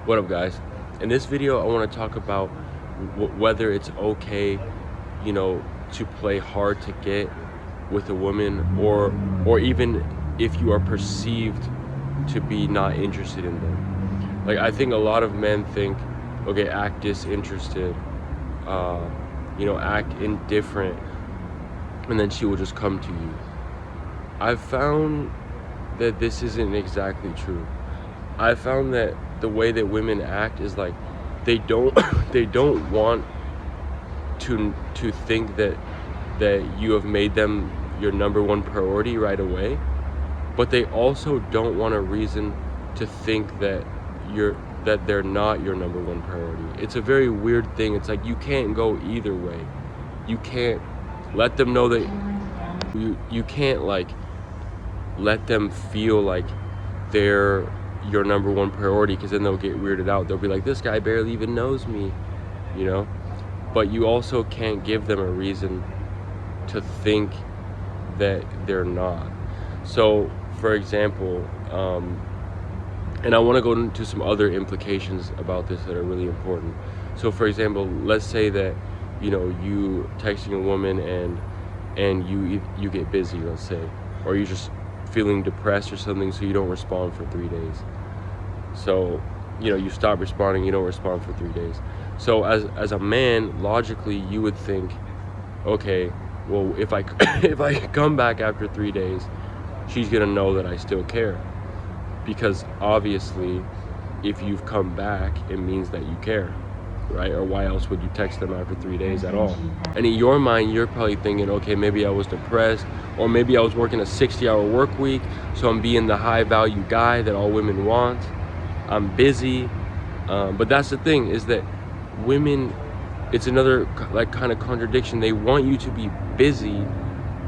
What up, guys? In this video, I want to talk about whether it's okay, to play hard to get with a woman, or even if you are perceived to be not interested in them. Like, I think a lot of men think, okay, act disinterested, act indifferent, and then she will just come to you. I've found that this isn't exactly true. I found that the way that women act is like they don't they don't want to think that you have made them your number one priority right away, but they also don't want a reason to think that they're not your number one priority. It's a very weird thing. It's like you can't go either way. You can't let them know that you can't like let them feel like they're your number one priority, because then they'll get weirded out. They'll be like, this guy barely even knows me, you know? But you also can't give them a reason to think that they're not. So, for example, and I want to go into some other implications about this that are really important. So, for example, let's say that, you texting a woman and you get busy, let's say, or you just feeling depressed or something, so you don't respond for 3 days. So, you stop responding, you don't respond for 3 days. So as a man, logically, you would think, okay, well, if I if I come back after 3 days, she's gonna know that I still care, because obviously, if you've come back, it means that you care, right? Or why else would you text them after 3 days at all? And in your mind, you're probably thinking, okay, maybe I was depressed, or maybe I was working a 60-hour work week, so I'm being the high value guy that all women want. I'm busy. But that's the thing, is that women, it's another like kind of contradiction. They want you to be busy,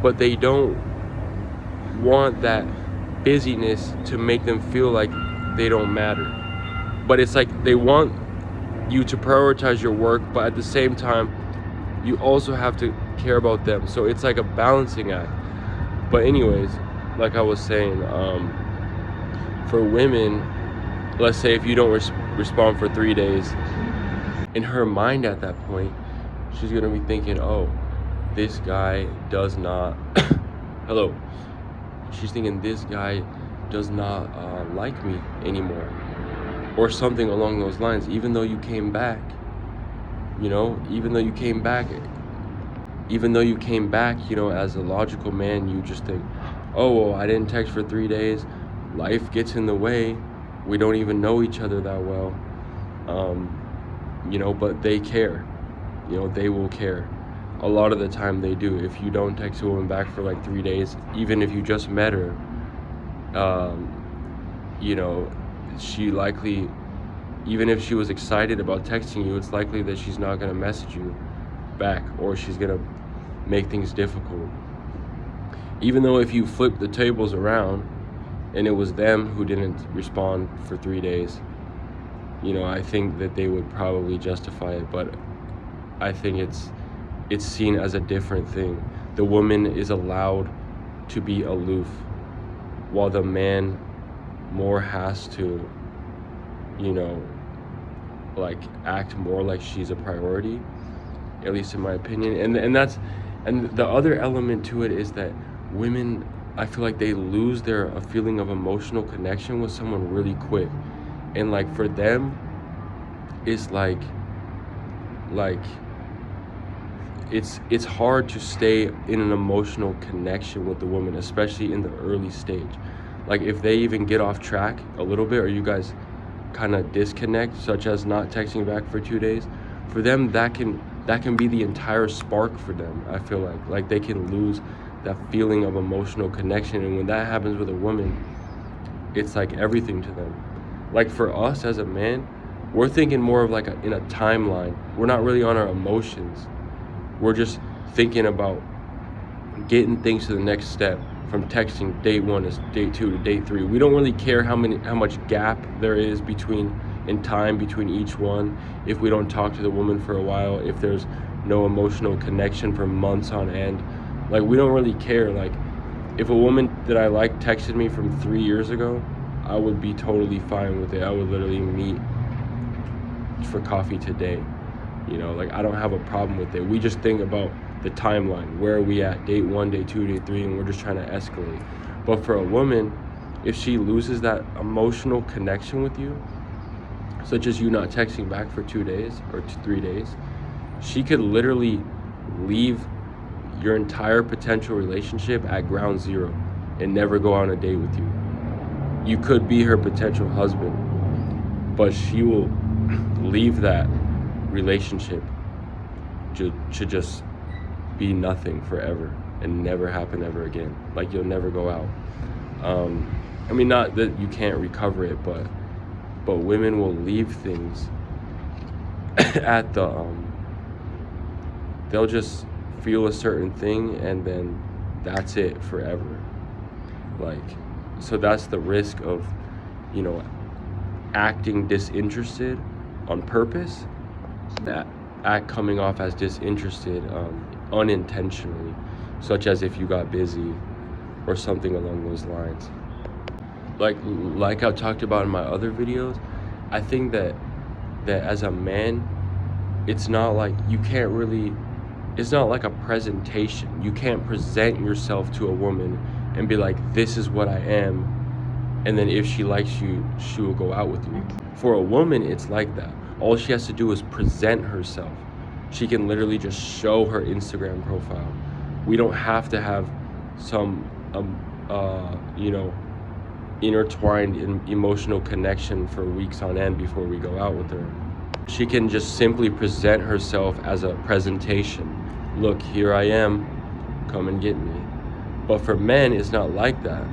but they don't want that busyness to make them feel like they don't matter. But it's like they want you to prioritize your work, but at the same time, you also have to care about them. So it's like a balancing act. But anyways, like I was saying, for women, let's say if you don't respond for 3 days, in her mind at that point, she's gonna be thinking, oh, this guy does not hello, she's thinking this guy does not like me anymore, or something along those lines. Even though you came back, even though you came back, as a logical man, you just think, oh, well, I didn't text for 3 days, life gets in the way, we don't even know each other that well, but they care. They will care. A lot of the time they do. If you don't text a woman back for like 3 days, even if you just met her, she likely, even if she was excited about texting you, it's likely that she's not going to message you back, or she's going to make things difficult. Even though if you flip the tables around and it was them who didn't respond for 3 days, I think that they would probably justify it. But I think it's seen as a different thing. The woman is allowed to be aloof, while the man more has to, like, act more like she's a priority, at least in my opinion. And the other element to it is that women, I feel like they lose a feeling of emotional connection with someone really quick. And like for them, it's like it's hard to stay in an emotional connection with the woman, especially in the early stage. Like if they even get off track a little bit, or you guys kind of disconnect, such as not texting back for 2 days, for them that can be the entire spark for them. I feel like they can lose that feeling of emotional connection, and when that happens with a woman, it's like everything to them. Like for us as a man, we're thinking more of like in a timeline. We're not really on our emotions. We're just thinking about getting things to the next step, from texting date 1 to date 2 to date 3. We don't really care how much gap there is in time between each one. If we don't talk to the woman for a while, if there's no emotional connection for months on end, like we don't really care. Like if a woman that I like texted me from 3 years ago, I would be totally fine with it. I would literally meet for coffee today. You know, like I don't have a problem with it. We just think about the timeline. Where are we at? Date 1, date 2, date 3, and we're just trying to escalate. But for a woman, if she loses that emotional connection with you, such as you not texting back for 2 days or 3 days, she could literally leave your entire potential relationship at ground zero and never go on a date with you. You could be her potential husband, but she will leave that relationship to just be nothing forever and never happen ever again. Like you'll never go out. I mean, not that you can't recover it, but women will leave things at the they'll just feel a certain thing and then that's it forever. Like, so that's the risk of, you know, acting disinterested on purpose, that act coming off as disinterested unintentionally, such as if you got busy or something along those lines. Like I've talked about in my other videos, I think that as a man, it's not like you can't really, it's not like a presentation. You can't present yourself to a woman and be like, this is what I am, and then if she likes you, she will go out with you. For a woman, it's like that. All she has to do is present herself. She can literally just show her Instagram profile. We don't have to have some you know, intertwined emotional connection for weeks on end before we go out with her. She can just simply present herself as a presentation. Look, here I am, come and get me. But for men, it's not like that.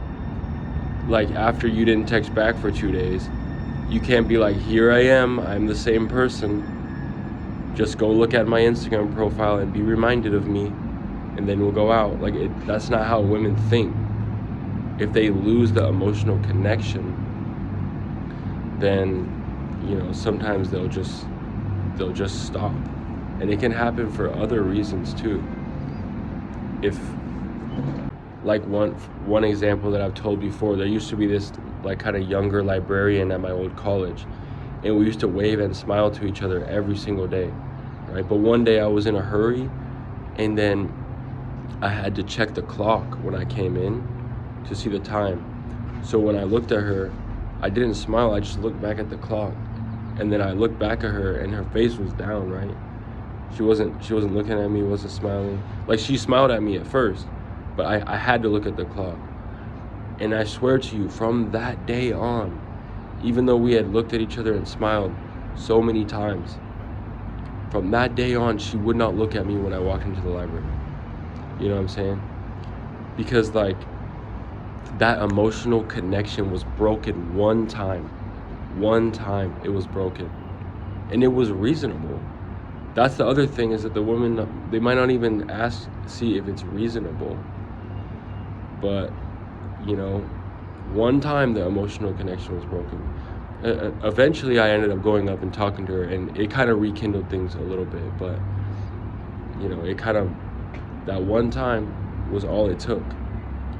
Like after you didn't text back for 2 days, you can't be like, here I am, I'm the same person. Just go look at my Instagram profile and be reminded of me, and then we'll go out. Like that's not how women think. If they lose the emotional connection, then, you know, sometimes they'll just stop. And it can happen for other reasons too. If, like one example that I've told before, there used to be this like kind of younger librarian at my old college, and we used to wave and smile to each other every single day, right? But one day I was in a hurry, and then I had to check the clock when I came in to see the time. So when I looked at her, I didn't smile, I just looked back at the clock. And then I looked back at her and her face was down, right? She wasn't looking at me, wasn't smiling. Like she smiled at me at first, but I had to look at the clock. And I swear to you, from that day on, even though we had looked at each other and smiled so many times, from that day on, she would not look at me when I walked into the library. You know what I'm saying? Because like, that emotional connection was broken one time. One time it was broken. And it was reasonable. That's the other thing, is that the women, they might not even see if it's reasonable. But, you know, one time the emotional connection was broken. Eventually I ended up going up and talking to her, and it kind of rekindled things a little bit. But, you know, it kind of, that one time was all it took,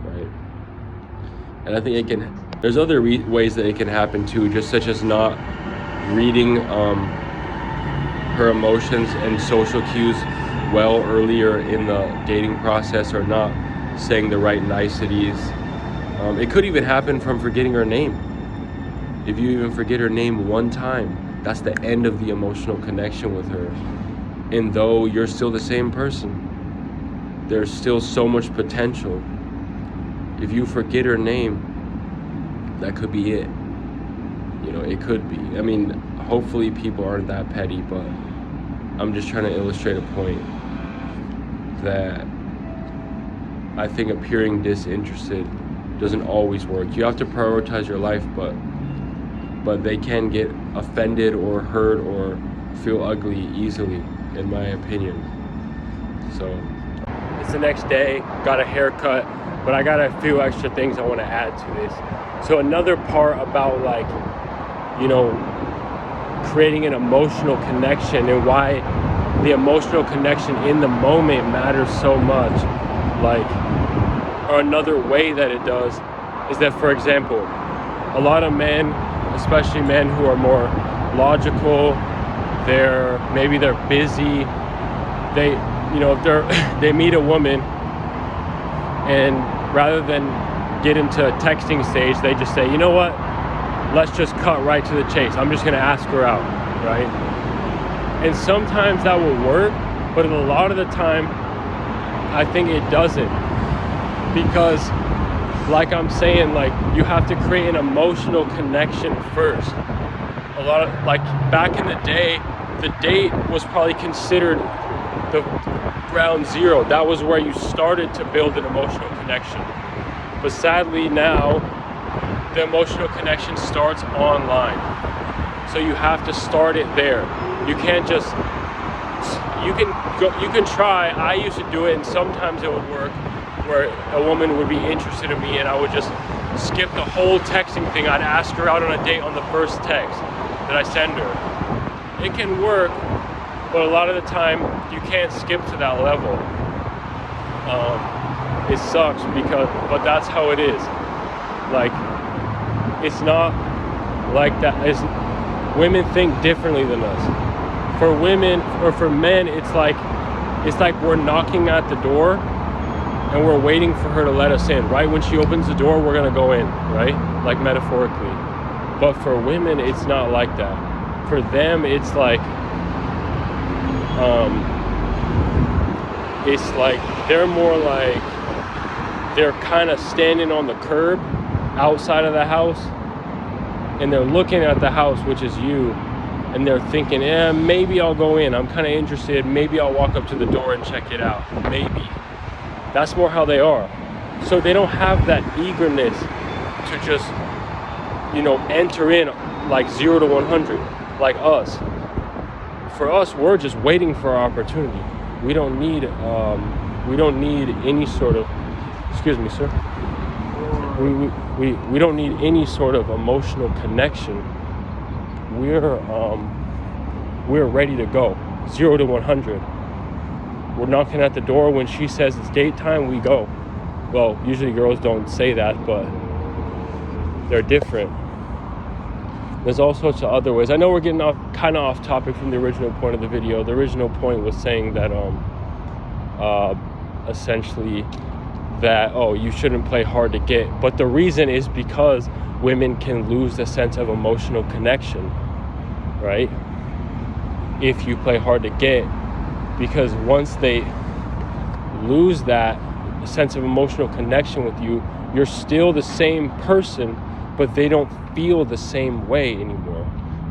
right? And I think it can, there's other ways that it can happen too, just such as not reading her emotions and social cues well earlier in the dating process, or not saying the right niceties. It could even happen from forgetting her name. If you even forget her name one time, that's the end of the emotional connection with her. And though you're still the same person, there's still so much potential. If you forget her name, that could be it. You know, it could be. I mean, hopefully people aren't that petty, but I'm just trying to illustrate a point that I think appearing disinterested doesn't always work. You have to prioritize your life, but they can get offended or hurt or feel ugly easily, in my opinion. So it's the next day, got a haircut, but I got a few extra things I want to add to this. So another part about, like, you know, creating an emotional connection, and why the emotional connection in the moment matters so much, like, or another way that it does is that, for example, a lot of men, especially men who are more logical, maybe they're busy. They, you know, if they meet a woman, and rather than get into a texting stage, they just say, you know what, let's just cut right to the chase. I'm just gonna ask her out, right? And sometimes that will work, but a lot of the time, I think it doesn't. Because, like I'm saying, like, you have to create an emotional connection first. A lot of, like, back in the day, the date was probably considered the ground zero. That was where you started to build an emotional connection. But sadly now, the emotional connection starts online. So you have to start it there. You can't just, you can try. I used to do it, and sometimes it would work, where a woman would be interested in me and I would just skip the whole texting thing. I'd ask her out on a date on the first text that I send her. It can work, but a lot of the time you can't skip to that level. It sucks but that's how it is. Like, it's not like that. Women think differently than us. For women, or for men, it's like we're knocking at the door and we're waiting for her to let us in. Right when she opens the door, we're gonna go in, right? Like, metaphorically. But for women, it's not like that. For them, it's like they're more like, they're kind of standing on the curb outside of the house, and they're looking at the house, which is you, and they're thinking, maybe I'll go in, I'm kind of interested, maybe I'll walk up to the door and check it out, maybe. That's more how they are. So they don't have that eagerness to just, you know, enter in like 0 to 100 like us. For us, we're just waiting for our opportunity. We don't need any sort of, excuse me, sir. We don't need any sort of emotional connection. We're ready to go, 0 to 100. We're knocking at the door. When she says it's date time, we go. Well, usually girls don't say that, but they're different. There's all sorts of other ways. I know we're getting kind of off topic from the original point of the video. The original point was saying that essentially that, you shouldn't play hard to get. But the reason is because women can lose the sense of emotional connection, right? If you play hard to get, because once they lose that sense of emotional connection with you, you're still the same person, but they don't feel the same way anymore,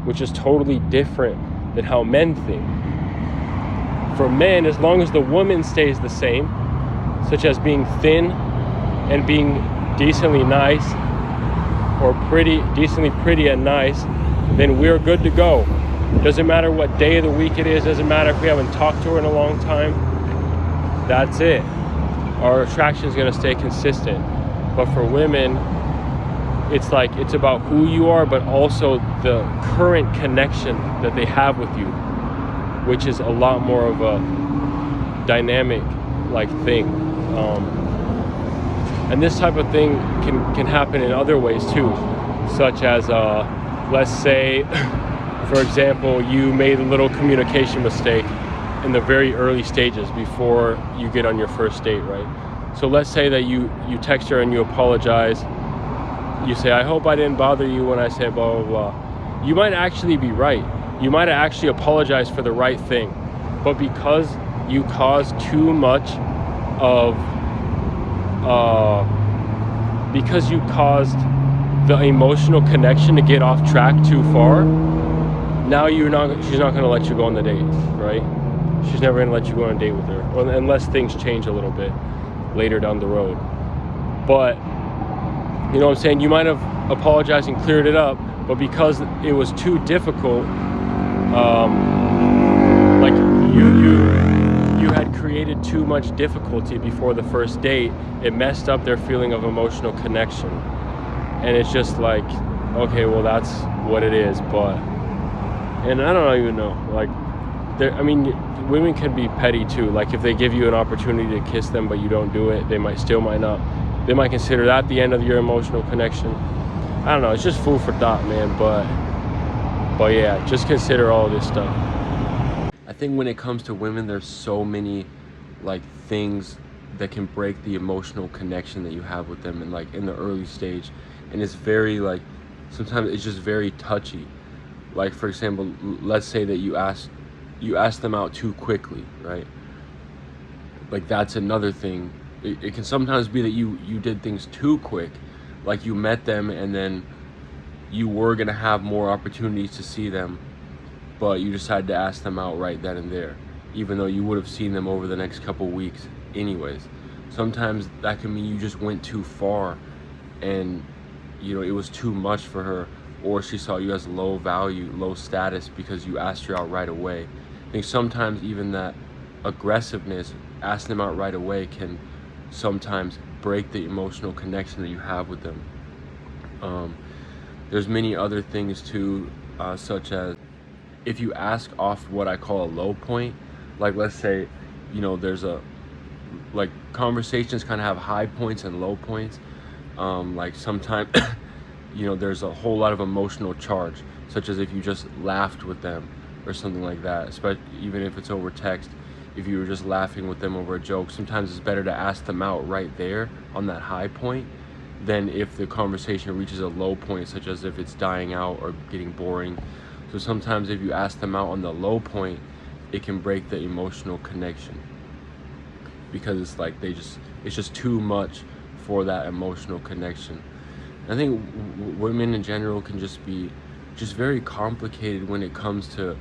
which is totally different than how men think. For men, as long as the woman stays the same, such as being thin and being decently nice, or decently pretty and nice, then we're good to go. Doesn't matter what day of the week it is, doesn't matter if we haven't talked to her in a long time, that's it. Our attraction is going to stay consistent. But for women, it's like, it's about who you are, but also the current connection that they have with you, which is a lot more of a dynamic like thing. And this type of thing can happen in other ways too, such as let's say, for example, you made a little communication mistake in the very early stages before you get on your first date, right? So let's say that you text her and you apologize. You say, I hope I didn't bother you when I said blah, blah, blah. You might actually be right. You might actually apologize for the right thing. But because you caused too much of, because you caused the emotional connection to get off track too far, now she's not going to let you go on the date, right? She's never going to let you go on a date with her, unless things change a little bit later down the road. But, you know what I'm saying? You might have apologized and cleared it up, but because it was too difficult, like you had created too much difficulty before the first date, it messed up their feeling of emotional connection. And it's just like, okay, well, that's what it is. But, and I don't even know, like, I mean, women can be petty too. Like, if they give you an opportunity to kiss them but you don't do it, they might not. They might consider that the end of your emotional connection. I don't know, it's just food for thought, man. But But yeah, just consider all this stuff. I think when it comes to women, there's so many like things that can break the emotional connection that you have with them in like in the early stage. And it's very like sometimes it's just very touchy. Like for example, let's say that you ask them out too quickly, right? Like that's another thing. It can sometimes be that you did things too quick, like you met them and then you were gonna have more opportunities to see them, but you decided to ask them out right then and there, even though you would have seen them over the next couple weeks anyways. Sometimes that can mean you just went too far and it was too much for her, or she saw you as low value, low status because you asked her out right away. I think sometimes even that aggressiveness, asking them out right away, can sometimes break the emotional connection that you have with them. There's many other things too, such as if you ask off what I call a low point, like let's say, there's a like conversations kind of have high points and low points. Like sometimes, there's a whole lot of emotional charge, such as if you just laughed with them or something like that, especially even if it's over text. If you were just laughing with them over a joke, sometimes it's better to ask them out right there on that high point than if the conversation reaches a low point, such as if it's dying out or getting boring. So sometimes if you ask them out on the low point, it can break the emotional connection because it's like it's just too much for that emotional connection. I think women in general can just be just very complicated when it comes to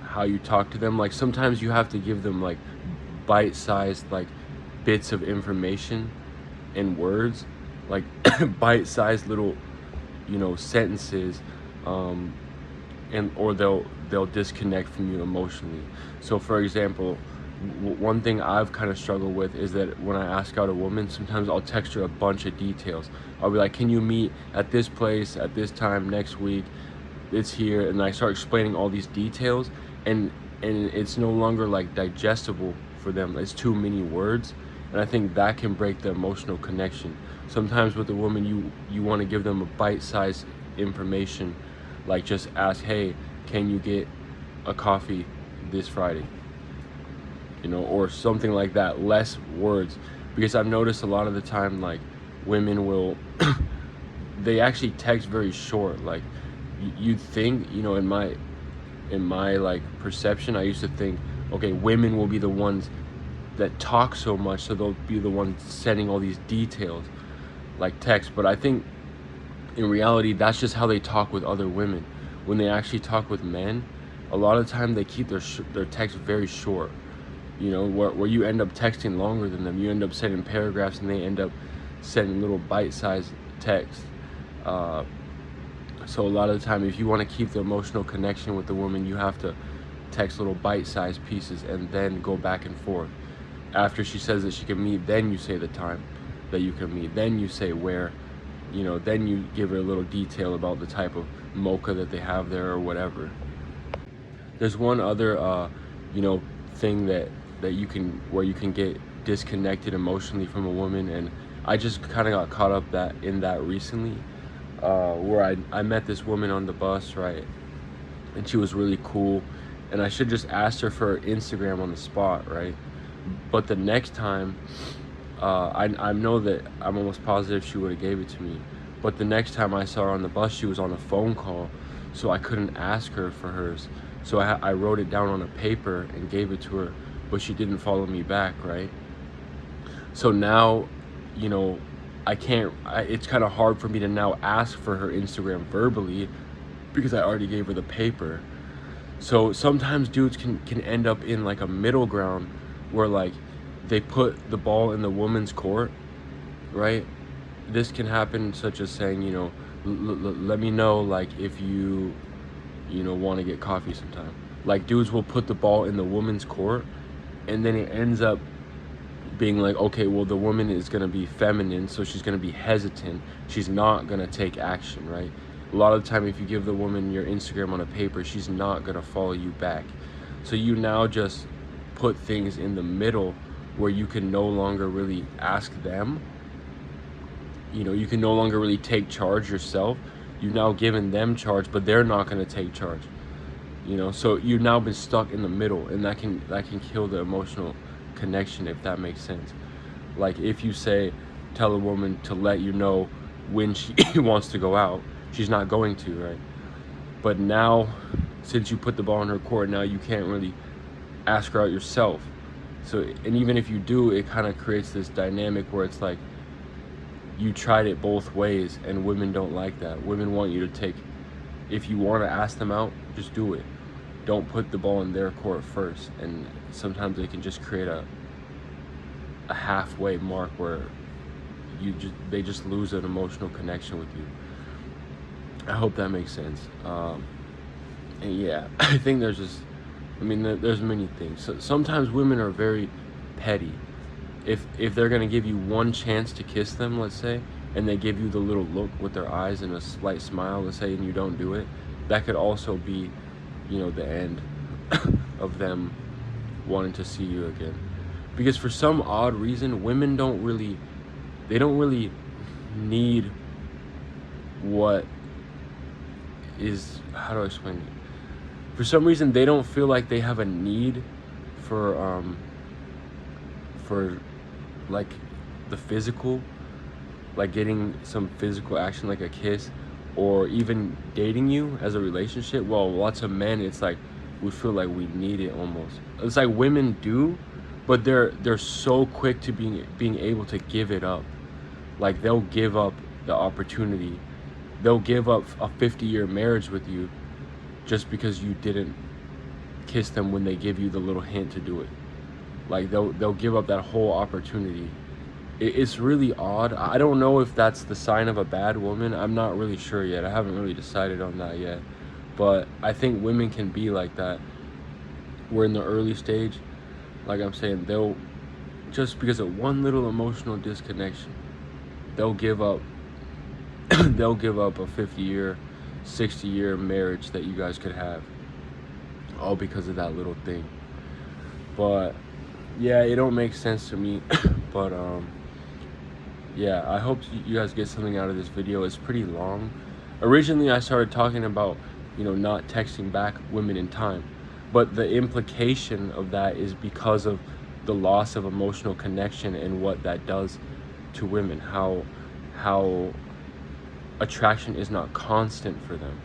how you talk to them. Like sometimes you have to give them like bite-sized like bits of information and words, like bite-sized little sentences, and or they'll disconnect from you emotionally. So for example, one thing I've kind of struggled with is that when I ask out a woman, sometimes I'll text her a bunch of details. I'll be like, can you meet at this place at this time next week, it's here, and I start explaining all these details, and it's no longer like digestible for them. It's too many words, and I think that can break the emotional connection. Sometimes with a woman, you want to give them a bite-sized information, like just ask, hey, can you get a coffee this Friday, or something like that, less words. Because I've noticed a lot of the time, like women will they actually text very short. Like you'd think, in my like perception, I used to think, okay, women will be the ones that talk so much, so they'll be the ones sending all these details like text. But I think in reality, that's just how they talk with other women. When they actually talk with men, a lot of the time they keep their text very short. Where you end up texting longer than them. You end up sending paragraphs, and they end up sending little bite-sized text. So a lot of the time, if you want to keep the emotional connection with the woman, you have to text little bite-sized pieces and then go back and forth. After she says that she can meet, then you say the time that you can meet. Then you say where, then you give her a little detail about the type of mocha that they have there or whatever. There's one other, thing that you can get disconnected emotionally from a woman, and I just kind of got caught up in that recently, where I met this woman on the bus, right, and she was really cool, and I should just asked her for her Instagram on the spot, right, but the next time, I know that I'm almost positive she would have gave it to me, but the next time I saw her on the bus, she was on a phone call, so I couldn't ask her for hers, so I wrote it down on a paper and gave it to her, but she didn't follow me back, right? So now, I can't, it's kind of hard for me to now ask for her Instagram verbally because I already gave her the paper. So sometimes dudes can end up in like a middle ground where like they put the ball in the woman's court, right? This can happen such as saying, let me know like if you want to get coffee sometime. Like dudes will put the ball in the woman's court, and then it ends up being like, okay, well, the woman is going to be feminine, so she's going to be hesitant. She's not going to take action, right? A lot of the time, if you give the woman your Instagram on a paper, she's not going to follow you back. So you now just put things in the middle where you can no longer really ask them. You can no longer really take charge yourself. You've now given them charge, but they're not going to take charge. So you've now been stuck in the middle, and that can kill the emotional connection, if that makes sense. Like, if you tell a woman to let you know when she wants to go out, she's not going to, right? But now, since you put the ball in her court, now you can't really ask her out yourself. So, and even if you do, it kind of creates this dynamic where it's like you tried it both ways, and women don't like that. Women want you to if you want to ask them out, just do it. Don't put the ball in their court first. And sometimes they can just create a halfway mark where they just lose an emotional connection with you. I hope that makes sense. And yeah, I think there's many things. So sometimes women are very petty. If they're gonna give you one chance to kiss them, let's say, and they give you the little look with their eyes and a slight smile, let's say, and you don't do it, that could also be, the end of them wanting to see you again. Because for some odd reason, women don't really need what is, how do I explain it? For some reason, they don't feel like they have a need for like the physical, like getting some physical action, like a kiss, or even dating you as a relationship. Well, lots of men, it's like we feel like we need it almost. It's like women do, but they're so quick to being able to give it up. Like, they'll give up the opportunity. They'll give up a 50-year marriage with you just because you didn't kiss them when they give you the little hint to do it. Like, they'll give up that whole opportunity. It's really odd. I don't know if that's the sign of a bad woman. I'm not really sure yet. I haven't really decided on that yet. But I think women can be like that. We're in the early stage. Like I'm saying, they'll, just because of one little emotional disconnection, they'll give up a 50-year, 60-year marriage that you guys could have, all because of that little thing. But yeah, it don't make sense to me. But yeah, I hope you guys get something out of this video. It's pretty long. Originally, I started talking about, not texting back women in time, but the implication of that is because of the loss of emotional connection and what that does to women, how attraction is not constant for them.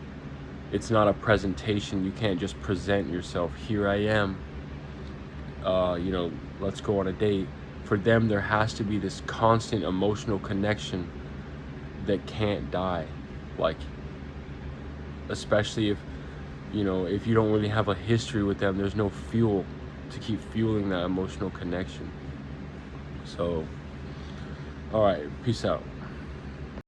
It's not a presentation. You can't just present yourself, here I am, let's go on a date. For them, there has to be this constant emotional connection that can't die. Like, especially if you don't really have a history with them, there's no fuel to keep fueling that emotional connection. So, all right, peace out.